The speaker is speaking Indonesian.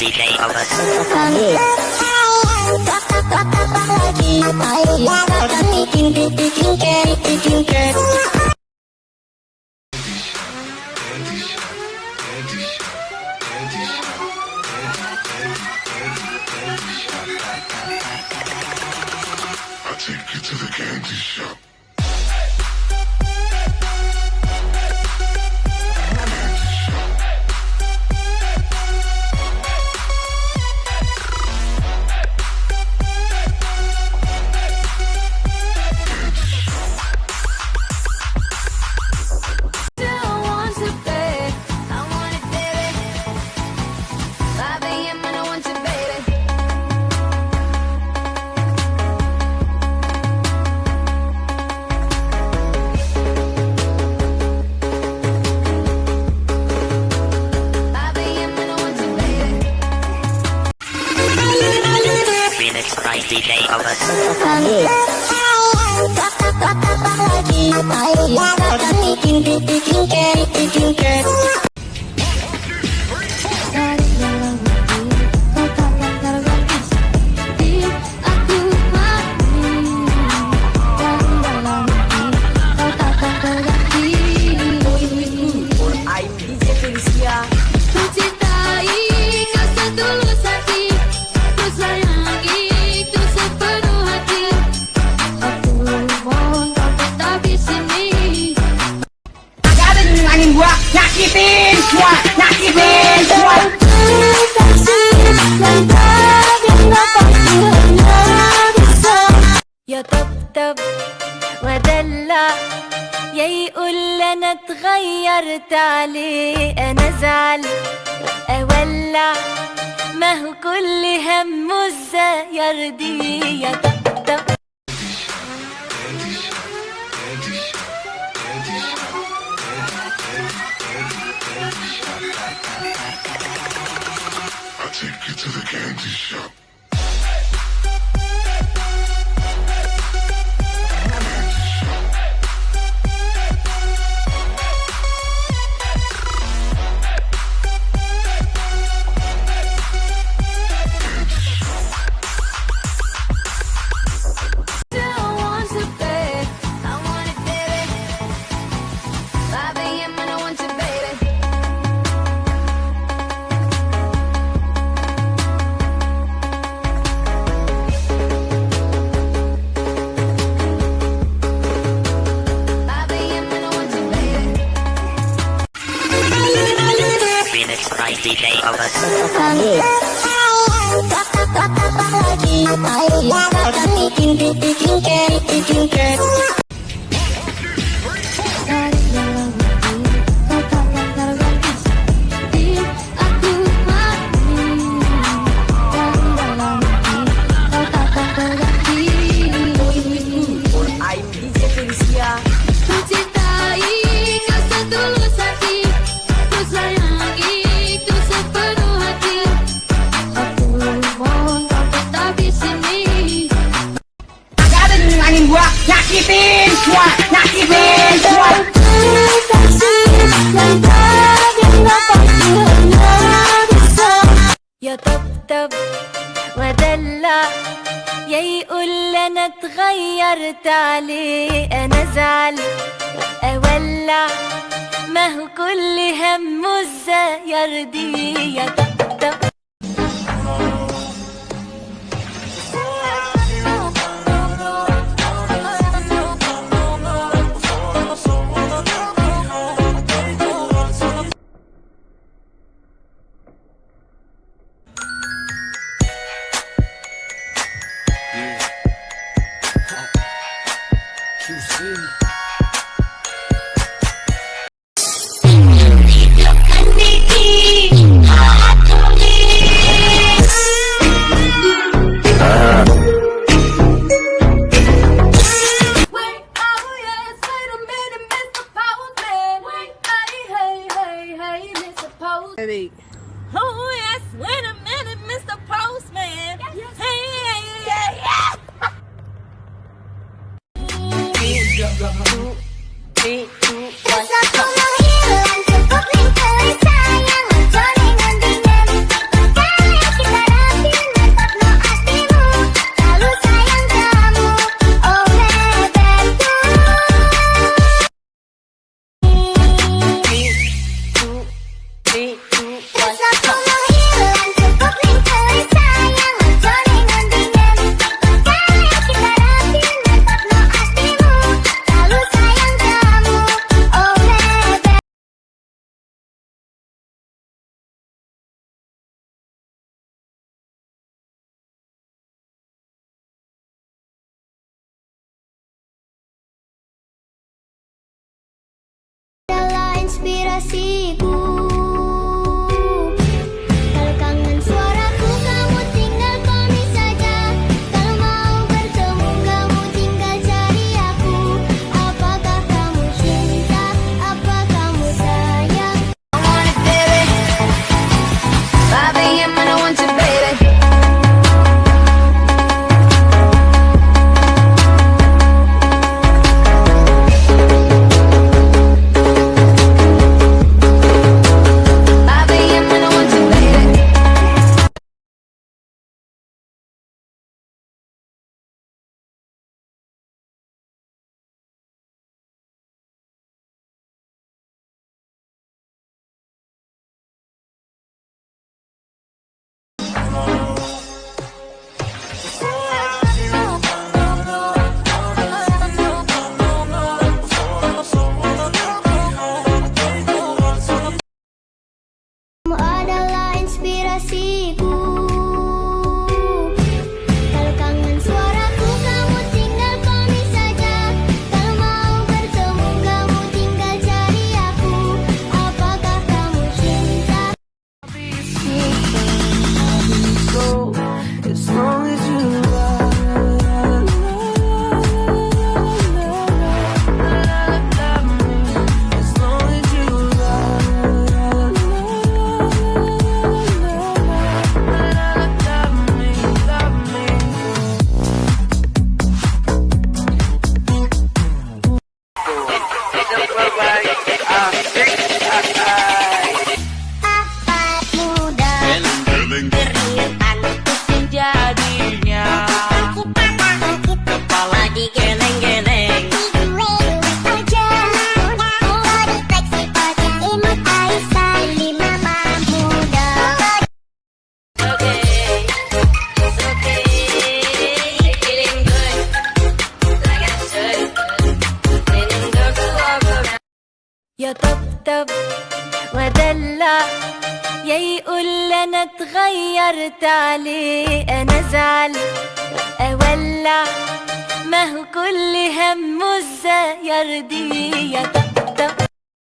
DJ Albert. I take you to the candy shop. DJ Albert. Nyakitin semua. يا طبطب ودلع يا يقول انا اتغيرت عليه انا ازعل اولع ما هو كل همه ازاي يرضيه يا طبطب. I take you to the candy shop. DJ Albert. Nyakitin semua. يا طبطب ودلع يا يقول انا اتغيرت عليه انا ازعل اولع ما هو كل همه ازاي يرضيه يا طبطب. Oh yes, wait a minute, Mr. Postman. Yes. Hey, yeah. inspirasiku. Kalau kangen suaraku, kamu tinggal komen saja. Kalau mau bertemu, kamu tinggal cari aku. Apakah kamu cinta? Apa kamu sayang? I want it, baby. 5 AM and I want you, baby. Kamu adalah inspirasiku. Kalau kangen suaraku, kamu tinggal komen saja. Kalau mau bertemu, kamu tinggal cari aku. Apakah kamu cinta? As long as you love me, as long as you love me. Apa muda beringetan Jadinya kepala digeleng-geleng. Aja muda body flexible, imut Aisyah 5 muda. Okay, it's okay. Feeling good, like I should. Feeling good to walk around. يطبطب ودلع يا يقول انا اتغيرت عليه، انا ازعل اولع ما هو كل همه ازاي يرضيه. يطبطب